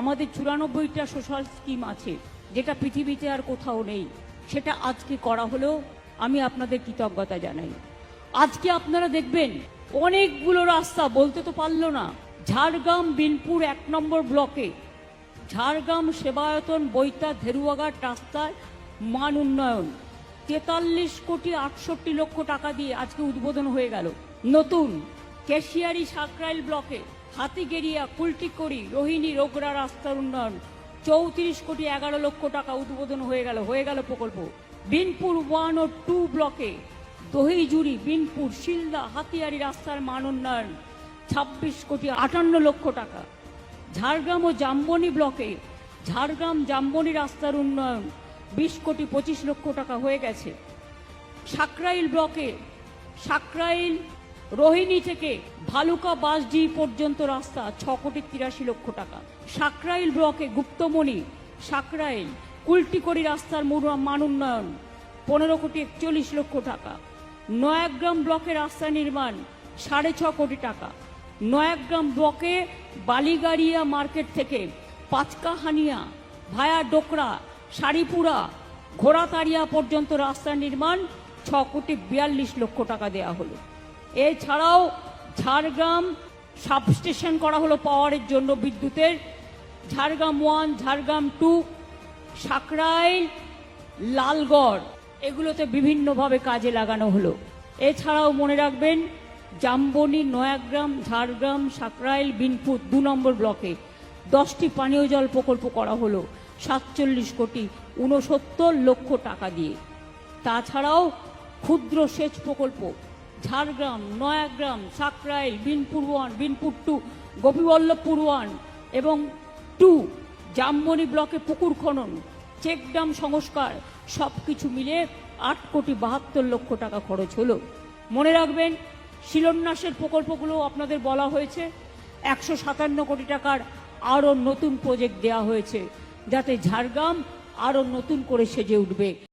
আমাদের 94টা social scheme আছে, যেটা পৃথিবীতে আর কোথাও নেই, সেটা আজকে করা হলো। আমি আপনাদের কৃতজ্ঞতা জানাই। আজকে আপনারা দেখবেন অনেকগুলো রাস্তা, বলতে তো পারলো না, ঝাড়গ্রাম বিনপুর 1 নম্বর ব্লকে ঝাড়গ্রাম সেবায়তন বৈতা ধেরুয়াঘাট রাস্তার মান উন্নয়ন 43,68,00,000 টাকা দিয়ে আজকে উদ্বোধন হয়ে গেল। নতুন কেশিয়ারি সাকরাইল ব্লকে হাতিগেরিয়া কুলটিকড়ি রোহিণী রোগড়া রাস্তার উন্নয়ন 34,11,00,000 টাকা উদ্বোধন হয়ে গেল প্রকল্প। বিনপুর 1 ও 2 ব্লকে দহিজুড়ি বিনপুর শিলদা হাতিয়ারি রাস্তার মান উন্নয়ন 26,58,00,000 টাকা। ঝাড়গ্রাম ও জামবনি ব্লকে ঝাড়গ্রাম জামবনি রাস্তার উন্নয়ন 20,25,00,000 টাকা হয়ে গেছে। সাকরাইল ব্লকে সাকরাইল রোহিণী থেকে ভালুকা বাসডি পর্যন্ত রাস্তা 6,83,00,000 টাকা। সাকরাইল ব্লকে গুপ্তমণি সাকরাইল কুলটিকড়ি রাস্তার মান উন্নয়ন 15,41,00,000 টাকা। নয়াগ্রাম ব্লকে রাস্তা নির্মাণ 6.5 কোটি টাকা। নয়াগ্রাম ব্লকে বালিগাড়িয়া মার্কেট থেকে পাঁচকাহানিয়া ভায়া ডোকরা সারিপুরা ঘোড়াতারিয়া পর্যন্ত রাস্তা নির্মাণ 6,42,00,000 টাকা দেওয়া হলো। এছাড়াও ঝাড়গ্রাম সাবস্টেশন করা হলো পাওয়ারের জন্য বিদ্যুতের। ঝাড়গ্রাম 1, ঝাড়গ্রাম 2, সাকরাইল, লালগড় এগুলোতে বিভিন্নভাবে কাজে লাগানো হলো। এছাড়াও মনে রাখবেন জামবনি নয়াগ্রাম ঝাড়গ্রাম সাকরাইল বিনপুর 2 নম্বর ব্লকে 10টি পানীয় জল প্রকল্প করা হলো 47,69,00,000 টাকা দিয়ে। তাছাড়াও ক্ষুদ্র সেচ প্রকল্প ঝাড়গ্রাম নয়াগ্রাম সাকরাইল বিনপুর 1, বিনপুর 2, গোপীবল্লভপুর 1 এবং 2 জামবনি ব্লকে পুকুর খনন চেকডাম সংস্কার সবকিছু মিলে 8,72,00,000 টাকা খরচ হলো। মনে রাখবেন শিলান্যাসের প্রকল্পগুলো আপনাদের বলা হয়েছে। 157 কোটি টাকার আরও নতুন প্রজেক্ট দেওয়া হয়েছে, যাতে ঝাড়গ্রাম আরও নতুন করে সেজে উঠবে।